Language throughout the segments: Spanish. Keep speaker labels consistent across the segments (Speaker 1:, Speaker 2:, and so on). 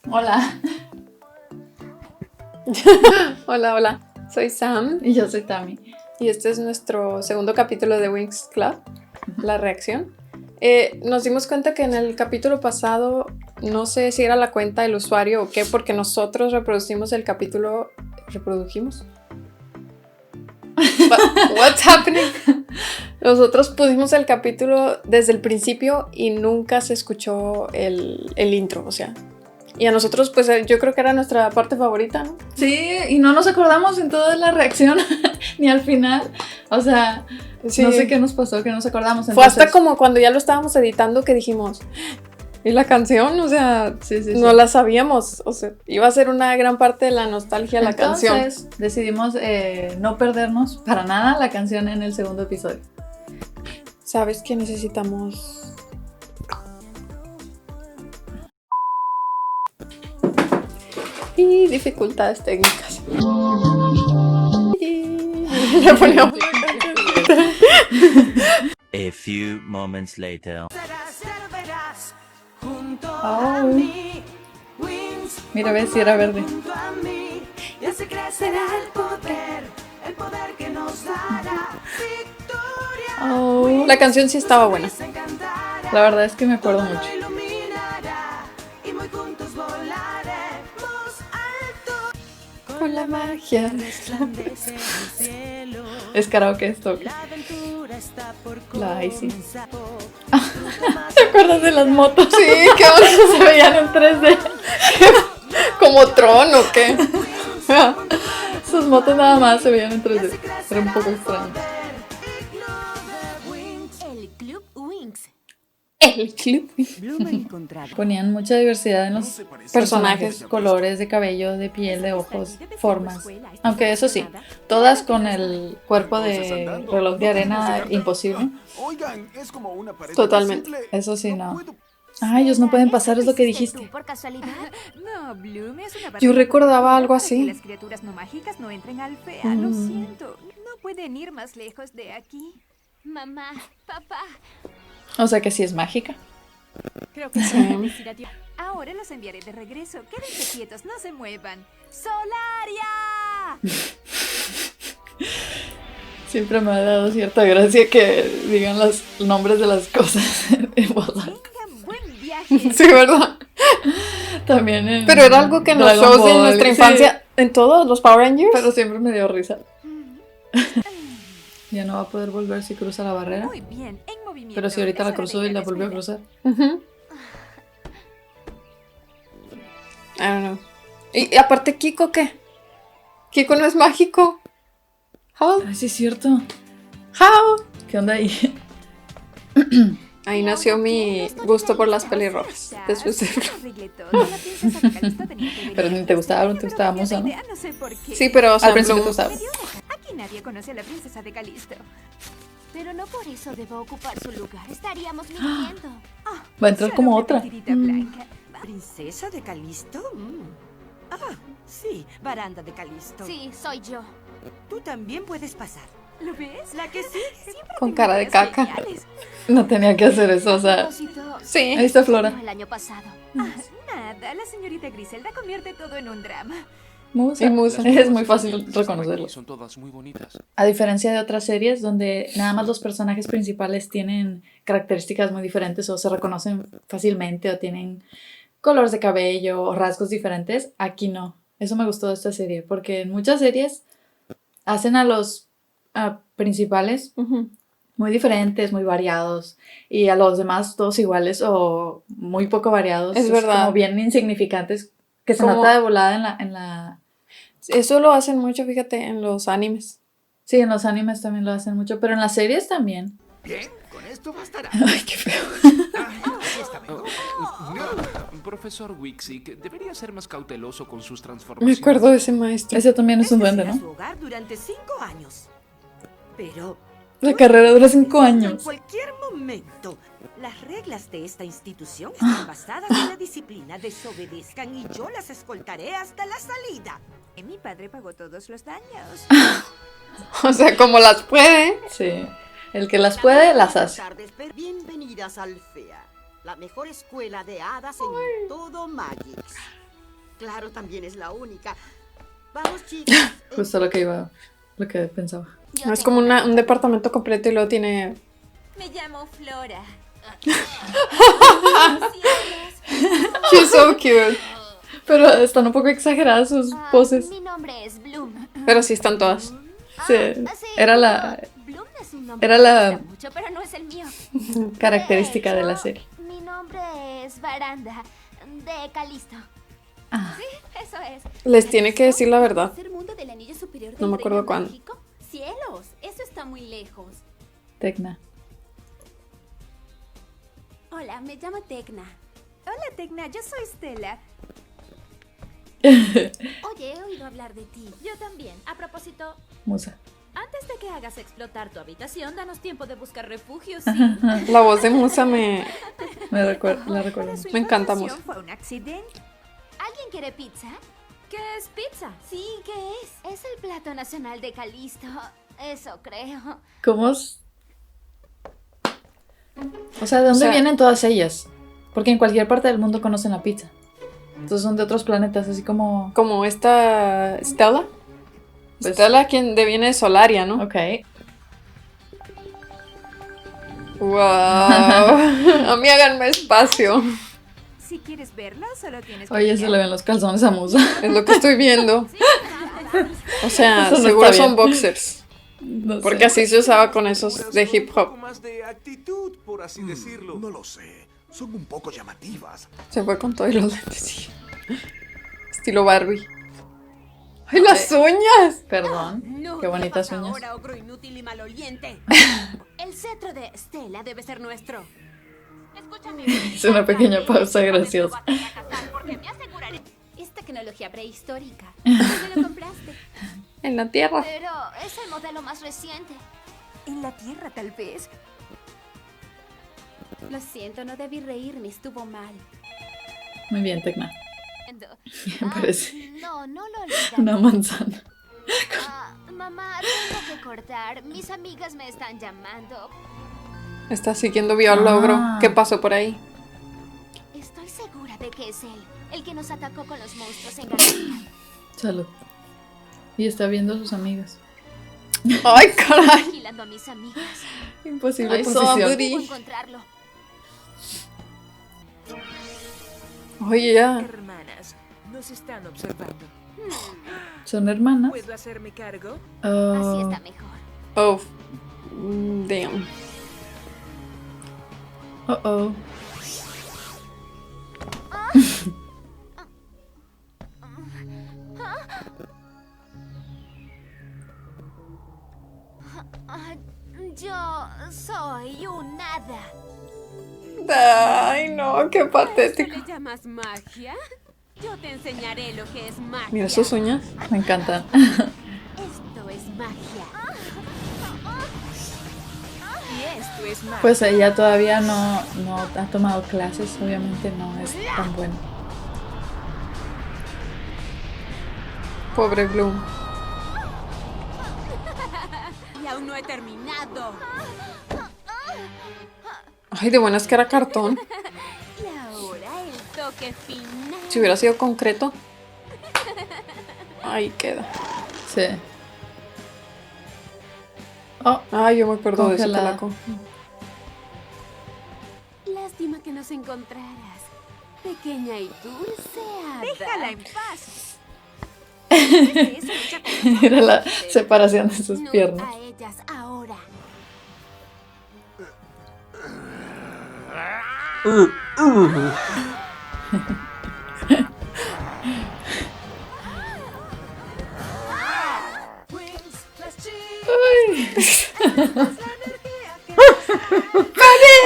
Speaker 1: Hola.
Speaker 2: Hola, soy Sam
Speaker 1: Y yo soy Tami.
Speaker 2: y este es nuestro segundo capítulo de Winx Club, la reacción. Nos dimos cuenta que en el capítulo pasado, no sé si era la cuenta del usuario o qué, porque nosotros reproducimos el capítulo. ¿Reprodujimos? What's happening? Nosotros pusimos el capítulo desde el principio y nunca se escuchó el intro, o sea. Y a nosotros, pues yo creo que era nuestra parte favorita, ¿no?
Speaker 1: Sí, y no nos acordamos en toda la reacción, ni al final. O sea,
Speaker 2: Sí.
Speaker 1: no sé qué nos pasó, que nos acordamos.
Speaker 2: Fue hasta como cuando ya lo estábamos editando que dijimos, ¿y la canción? O sea,
Speaker 1: Sí.
Speaker 2: no la sabíamos. O sea, iba a ser una gran parte de la nostalgia la canción.
Speaker 1: Entonces decidimos no perdernos para nada la canción en el segundo episodio.
Speaker 2: ¿Sabes que necesitamos? Y dificultades técnicas. Le ponemos la canción.
Speaker 3: A few moments later.
Speaker 1: Oh. Mira, ves si era verde. Oh.
Speaker 2: La canción sí estaba buena.
Speaker 1: La verdad es que me acuerdo mucho.
Speaker 2: Con la magia.
Speaker 1: Es karaoke esto. ¿Ok? La Icy. ¿Te acuerdas de las motos?
Speaker 2: Sí, qué bonito.
Speaker 1: Se veían en 3D.
Speaker 2: ¿Como Tron o qué?
Speaker 1: Sus motos nada más se veían en 3D. Era un poco extraño.
Speaker 4: El Club Winx.
Speaker 2: El clip.
Speaker 1: Ponían mucha diversidad en los personajes, colores de cabello, de piel, de ojos, formas. Aunque eso sí, todas con el cuerpo de reloj de arena imposible.
Speaker 5: Oigan, es como una pared
Speaker 2: Totalmente.
Speaker 5: invisible.
Speaker 1: Eso sí, no.
Speaker 5: puedo-
Speaker 1: Ah, ellos no pueden pasar, es lo que dijiste.
Speaker 4: ¿Por casualidad?
Speaker 6: No, Bloom es una
Speaker 2: Yo recordaba algo
Speaker 6: para que
Speaker 2: así.
Speaker 6: las criaturas no mágicas no entren al FEA, lo
Speaker 1: Mm.
Speaker 6: siento. No pueden ir más lejos de aquí.
Speaker 4: Mamá, papá.
Speaker 1: O sea que sí es mágica.
Speaker 6: Creo que
Speaker 2: Sí.
Speaker 6: pueden decir adiós. Ahora los enviaré de regreso. Quédense quietos, no se muevan. ¡Ssolaria!
Speaker 1: Siempre me ha dado cierta gracia que digan los nombres de las cosas en voz alta.
Speaker 6: Tengan buen viaje.
Speaker 2: Sí, ¿verdad?
Speaker 1: También en
Speaker 2: Pero era algo que en los
Speaker 1: Dragon
Speaker 2: shows de
Speaker 1: Ball,
Speaker 2: nuestra
Speaker 1: sí,
Speaker 2: infancia, en todos los Power Rangers.
Speaker 1: pero siempre me dio risa. Ya no va a poder volver si cruza la barrera.
Speaker 6: Muy bien, en movimiento.
Speaker 1: Pero si ahorita
Speaker 6: Es
Speaker 1: la
Speaker 6: hora de
Speaker 1: cruzó
Speaker 6: ir
Speaker 1: y la
Speaker 6: la
Speaker 1: volvió a
Speaker 6: escuela.
Speaker 1: cruzar.
Speaker 2: Ujú. I don't know. Y aparte, ¿Kiko qué? Kiko no es mágico. How?
Speaker 1: Ay, sí es cierto.
Speaker 2: How?
Speaker 1: ¿Qué onda ahí?
Speaker 2: Ahí nació mi gusto por las pelirrojas. Después de...
Speaker 1: Pero ni te gustaba, no te gustaba Musa, ¿no?
Speaker 6: No sé por qué.
Speaker 2: Sí, pero o sea,
Speaker 1: Al principio te
Speaker 2: Bloom-
Speaker 1: gustaba.
Speaker 6: Aquí nadie conoce a la princesa de Calisto.
Speaker 4: Pero no por eso debo ocupar su lugar. Estaríamos mintiendo.
Speaker 1: Va a entrar
Speaker 6: Solo
Speaker 1: como
Speaker 6: una
Speaker 1: otra.
Speaker 6: mentidita blanca.
Speaker 7: ¿Princesa de Calisto? Ah, sí, baranda de Calisto.
Speaker 4: Sí, soy yo.
Speaker 7: Tú también puedes pasar.
Speaker 6: ¿Lo ves?
Speaker 7: La que sí.
Speaker 6: Siempre
Speaker 2: Con
Speaker 6: tengo
Speaker 2: cara de
Speaker 6: ideas
Speaker 2: caca.
Speaker 6: geniales.
Speaker 1: No tenía que hacer eso, o
Speaker 4: A
Speaker 1: sea.
Speaker 4: propósito,
Speaker 2: Sí.
Speaker 1: Ahí está Flora.
Speaker 4: el año pasado.
Speaker 6: Nada, la señorita Griselda convierte todo en un drama.
Speaker 1: Musa.
Speaker 2: Y Musa.
Speaker 1: Es muy fácil reconocerlo.
Speaker 5: Son todas muy bonitas.
Speaker 1: A diferencia de otras series donde nada más los personajes principales tienen características muy diferentes o se reconocen fácilmente o tienen colores de cabello o rasgos diferentes, aquí no. Eso me gustó de esta serie porque en muchas series hacen a los principales
Speaker 2: Ujú.
Speaker 1: muy diferentes, muy variados y a los demás todos iguales o muy poco variados.
Speaker 2: Es verdad.
Speaker 1: Como bien insignificantes que se
Speaker 2: Como-
Speaker 1: nota de volada en la...
Speaker 2: Eso lo hacen mucho, fíjate, en los animes.
Speaker 1: Sí, en los animes también lo hacen mucho, pero en las series también.
Speaker 5: Bien, con esto bastará.
Speaker 1: Ay, qué feo.
Speaker 5: Aquí está, vengo.
Speaker 8: Profesor Wixick, debería ser más cauteloso con sus
Speaker 2: Me
Speaker 8: transformaciones.
Speaker 2: acuerdo de ese maestro.
Speaker 1: Ese también es un
Speaker 7: Este
Speaker 1: duende,
Speaker 7: será
Speaker 1: ¿no?
Speaker 7: su hogar durante 5 años. Pero
Speaker 1: La carrera dura 5
Speaker 7: en
Speaker 1: años.
Speaker 7: cualquier momento. Las reglas de esta institución están basadas en la disciplina. Desobedezcan y yo las escoltaré hasta la salida.
Speaker 6: Mi padre pagó todos los daños.
Speaker 2: O sea, como las puede.
Speaker 1: Sí. El que las puede, las hace.
Speaker 7: Buenas tardes, bienvenidas al FEA, la mejor escuela de hadas en todo Magix. claro, también es la única. Vamos, chicas.
Speaker 1: Justo lo que pensaba.
Speaker 4: Yo
Speaker 2: Es
Speaker 4: tengo
Speaker 2: como un departamento completo y luego tiene...
Speaker 6: Me llamo Flora.
Speaker 2: She's so cute.
Speaker 1: Pero están un poco exageradas sus poses.
Speaker 4: Mi nombre es Bloom.
Speaker 2: Pero sí están todas.
Speaker 1: Sí,
Speaker 4: Sí,
Speaker 1: era la
Speaker 4: Bloom es un nombre
Speaker 1: era
Speaker 4: que me
Speaker 1: la-
Speaker 4: gusta mucho, pero no es el mío.
Speaker 1: característica de la
Speaker 4: hecho,
Speaker 1: serie.
Speaker 4: Mi nombre es Baranda, de Calisto.
Speaker 1: Ah.
Speaker 4: Sí, eso es.
Speaker 2: Les tiene que decir la verdad.
Speaker 6: ¿Tercer mundo del anillo superior del
Speaker 2: No me acuerdo
Speaker 6: reino
Speaker 2: cuándo.
Speaker 6: mágico? ¡Cielos! Eso está muy lejos.
Speaker 1: Tecna.
Speaker 6: Hola, me llamo Tecna. Hola, Tecna, yo soy Stella.
Speaker 4: Oye, he oído hablar de ti.
Speaker 6: Yo también. A propósito,
Speaker 1: Musa.
Speaker 6: antes de que hagas explotar tu habitación, danos tiempo de buscar refugio, ¿sí?
Speaker 2: La voz de Musa me...
Speaker 1: La recuerdo.
Speaker 6: Para su
Speaker 2: Me encanta
Speaker 6: información,
Speaker 2: Musa.
Speaker 6: ¿Fue un accidente?
Speaker 4: ¿Alguien quiere pizza?
Speaker 6: ¿Qué es pizza?
Speaker 4: Sí, ¿qué es? Es el plato nacional de Calisto. Eso creo.
Speaker 1: ¿Cómo es? O sea, ¿de dónde
Speaker 2: O sea-
Speaker 1: vienen todas ellas? Porque en cualquier parte del mundo conocen la pizza. Entonces son de otros planetas, así como...
Speaker 2: Como esta Stella.
Speaker 1: Pues-
Speaker 2: Stella quien viene de Solaria, ¿no?
Speaker 1: Ok.
Speaker 2: Wow. A mí háganme espacio.
Speaker 6: Si quieres verlo, solo tienes que...
Speaker 1: Oye, se le ven los calzones a Musa.
Speaker 2: Es lo que estoy viendo. O sea,
Speaker 1: Eso no
Speaker 2: seguro
Speaker 1: está
Speaker 2: son
Speaker 1: bien.
Speaker 2: boxers.
Speaker 1: No
Speaker 2: Porque
Speaker 1: sé.
Speaker 2: así se usaba con esos de hip
Speaker 5: Un poco
Speaker 2: hop.
Speaker 5: más de actitud, por así decirlo.
Speaker 9: No lo sé. Son un poco llamativas.
Speaker 2: Se fue con todos los lentes. Sí. Estilo Barbie. ¡Ay, las uñas!
Speaker 1: Perdón.
Speaker 6: No,
Speaker 1: Qué bonitas
Speaker 6: pasa
Speaker 1: uñas.
Speaker 6: ahora, ogro inútil y maloliente? El cetro de Stella debe ser nuestro. Escúchame.
Speaker 1: Es una pequeña pausa graciosa.
Speaker 6: Es tecnología prehistórica. ¿Dónde lo compraste?
Speaker 2: En la tierra.
Speaker 4: Pero es el modelo más reciente.
Speaker 6: En la Tierra, tal vez. Lo siento, no debí reírme, estuvo mal.
Speaker 1: Muy bien, Tecna. Me parece
Speaker 4: No, no lo olvides.
Speaker 1: una manzana.
Speaker 4: Mamá, tengo que cortar. Mis amigas me están llamando.
Speaker 2: Está siguiendo Viola Ogro.
Speaker 1: Ah.
Speaker 2: ¿Qué pasó por ahí?
Speaker 4: Estoy segura de que es él, el que nos atacó con los monstruos en Galatea.
Speaker 1: Salud. Y está viendo a sus amigas.
Speaker 2: ¡Ay, caray!
Speaker 4: Vigilando a mis amigas.
Speaker 1: Imposible
Speaker 2: I saw
Speaker 1: posición.
Speaker 2: booty.
Speaker 4: Debo encontrarlo.
Speaker 2: Oye, ya.
Speaker 10: Hermanas, nos están observando.
Speaker 1: ¿Son hermanas?
Speaker 10: ¿Puedo hacerme cargo?
Speaker 4: Así está mejor.
Speaker 2: Oh. Damn.
Speaker 1: Oh.
Speaker 4: Yo soy un hada.
Speaker 2: Ay, no, qué
Speaker 6: ¿A
Speaker 2: patético.
Speaker 6: esto le llamas magia? Yo te enseñaré lo que es magia.
Speaker 2: Mira sus uñas.
Speaker 1: Me encantan.
Speaker 6: Esto es magia.
Speaker 10: Y esto es más.
Speaker 1: Pues ella todavía no ha tomado clases, obviamente no es tan buena.
Speaker 2: Pobre Bloom.
Speaker 6: Y aún no he terminado.
Speaker 2: Ay, de buenas que era cartón.
Speaker 6: Y ahora el toque final.
Speaker 2: Si hubiera sido concreto. Ahí queda.
Speaker 1: Sí. Oh,
Speaker 2: Ay, yo me acuerdo de ese
Speaker 1: Congelada.
Speaker 2: polaco.
Speaker 6: Lástima que nos encontraras. Pequeña y dulce hada.
Speaker 10: Déjala en paz.
Speaker 1: era la separación de sus
Speaker 6: No
Speaker 1: piernas.
Speaker 6: a ellas ahora.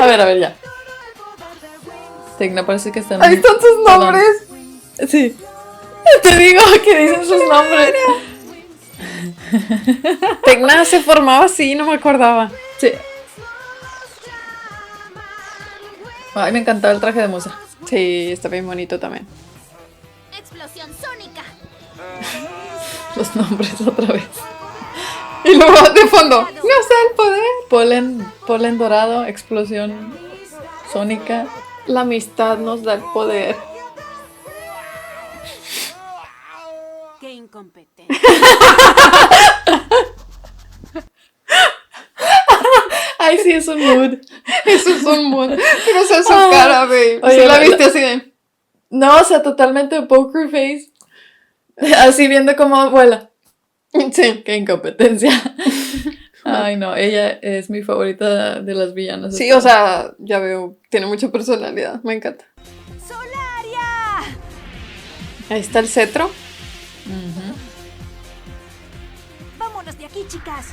Speaker 1: A ver, ya. Tecna parece que están...
Speaker 2: Ahí están sus
Speaker 1: Perdón.
Speaker 2: nombres.
Speaker 1: Sí. Te digo que dicen sus nombres.
Speaker 2: Tecna se formaba así, no me acordaba.
Speaker 1: Sí. Ay, me encantaba el traje de Musa.
Speaker 2: Sí, está bien bonito también.
Speaker 4: Explosión sónica.
Speaker 1: Los nombres otra vez.
Speaker 2: Y luego de fondo, no sé el poder.
Speaker 1: Polen dorado, explosión sónica.
Speaker 2: La amistad nos da el poder.
Speaker 11: incompetente.
Speaker 1: Ay, sí, es un mood.
Speaker 2: Eso es un mood. Pero o sea, su cara, babe.
Speaker 1: Oye,
Speaker 2: ¿Sí la viste así de?
Speaker 1: No, o sea, totalmente poker face. Así viendo cómo vuela.
Speaker 2: Sí.
Speaker 1: Qué incompetencia. Ay, no, ella es mi favorita de las villanas.
Speaker 2: Sí, o sea, ya veo, tiene mucha personalidad, me encanta.
Speaker 6: ¡Solaria!
Speaker 2: Ahí está el cetro.
Speaker 1: Ujú.
Speaker 6: ¡Vámonos de aquí, chicas!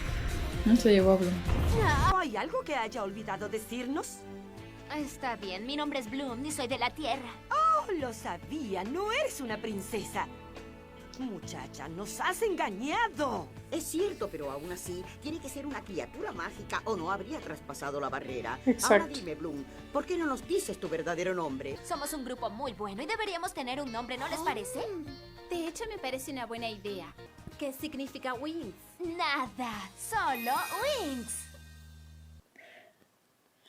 Speaker 1: Se llevó a Bloom.
Speaker 7: ¿Hay algo que haya olvidado decirnos?
Speaker 4: Está bien, mi nombre es Bloom y soy de la Tierra.
Speaker 7: Oh, lo sabía, no eres una princesa. Muchacha, nos has engañado.
Speaker 12: Es cierto, pero aún así, tiene que ser una criatura mágica o no habría traspasado la barrera.
Speaker 2: Exacto.
Speaker 12: Ahora dime, Bloom, ¿por qué no nos dices tu verdadero nombre?
Speaker 4: Somos un grupo muy bueno y deberíamos tener un nombre, ¿no les parece?
Speaker 11: De hecho, me parece una buena idea. ¿Qué significa Wings?
Speaker 4: Nada, solo Wings.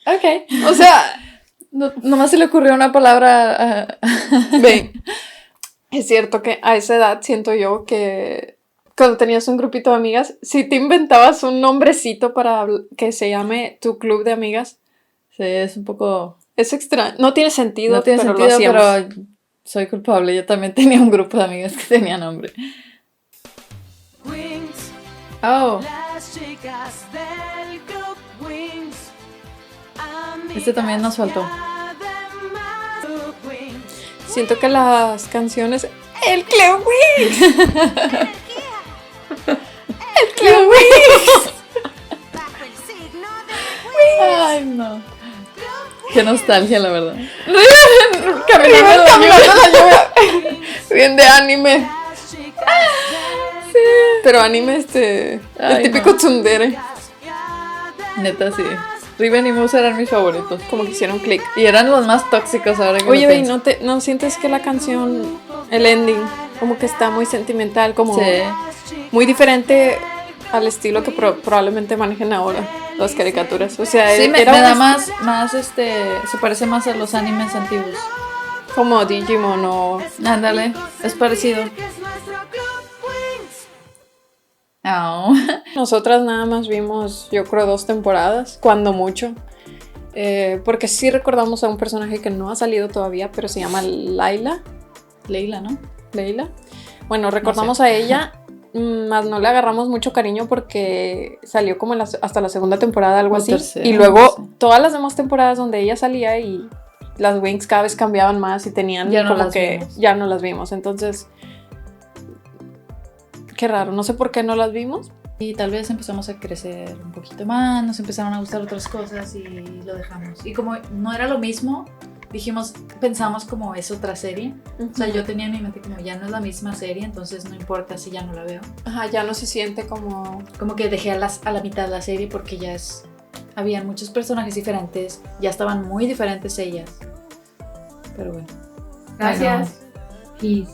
Speaker 1: Ok.
Speaker 2: O sea,
Speaker 1: Nomás se le ocurrió una palabra.
Speaker 2: ve, es cierto que a esa edad siento yo que cuando tenías un grupito de amigas, si te inventabas un nombrecito para que se llame tu club de amigas,
Speaker 1: Sí, es un poco.
Speaker 2: es extraño. No tiene sentido,
Speaker 1: No tiene
Speaker 2: pero
Speaker 1: sentido,
Speaker 2: lo hacíamos.
Speaker 1: pero soy culpable. Yo también tenía un grupo de amigas que tenía nombre.
Speaker 10: Wings,
Speaker 1: Oh,
Speaker 10: las chicas del club Wings.
Speaker 1: este también nos faltó.
Speaker 10: Además, Club Wings.
Speaker 2: Siento que las canciones... ¡El Club Wings! ¡El Club Wings!
Speaker 7: Bajo el signo de
Speaker 1: Ay, no. Qué nostalgia, la verdad.
Speaker 2: Caminando la lluvia. Bien de anime.
Speaker 10: Las chicas
Speaker 2: Pero anime el
Speaker 1: Ay,
Speaker 2: típico
Speaker 1: no.
Speaker 2: tsundere.
Speaker 1: Neta, sí. Riven y Moose eran mis favoritos.
Speaker 2: Como que hicieron click.
Speaker 1: Y eran los más tóxicos ahora que
Speaker 2: Oye,
Speaker 1: lo
Speaker 2: Bey,
Speaker 1: pienso.
Speaker 2: ¿no sientes que la canción, el ending, como que está muy sentimental, como
Speaker 1: Sí.
Speaker 2: muy diferente al estilo que probablemente manejen ahora las caricaturas? O sea,
Speaker 1: Sí, me
Speaker 2: era
Speaker 1: da
Speaker 2: una-
Speaker 1: más, se parece más a los animes antiguos.
Speaker 2: como Digimon o...
Speaker 1: Ándale, es parecido. Oh.
Speaker 2: Nosotras nada más vimos, yo creo, 2 temporadas, cuando mucho. Porque sí recordamos a un personaje que no ha salido todavía, pero se llama Layla.
Speaker 1: Leila, ¿no?
Speaker 2: Leila. Bueno, recordamos a ella, más no le agarramos mucho cariño porque salió como hasta la segunda temporada, algo
Speaker 1: O
Speaker 2: así.
Speaker 1: tercera,
Speaker 2: Y luego
Speaker 1: no sé.
Speaker 2: todas las demás temporadas donde ella salía y las Wings cada vez cambiaban más y tenían
Speaker 1: Ya no
Speaker 2: como
Speaker 1: las
Speaker 2: que
Speaker 1: vimos.
Speaker 2: ya no las vimos. Entonces, qué raro, no sé por qué no las vimos.
Speaker 1: Y tal vez empezamos a crecer un poquito más, nos empezaron a gustar otras cosas y lo dejamos. Y como no era lo mismo, pensamos como es otra serie. O sea, yo tenía en mi mente como ya no es la misma serie, entonces no importa si ya no la veo.
Speaker 2: Ajá, ya no se siente como...
Speaker 1: Como que dejé a la mitad de la serie porque habían muchos personajes diferentes, ya estaban muy diferentes ellas. Pero bueno.
Speaker 2: Gracias.
Speaker 1: Peace.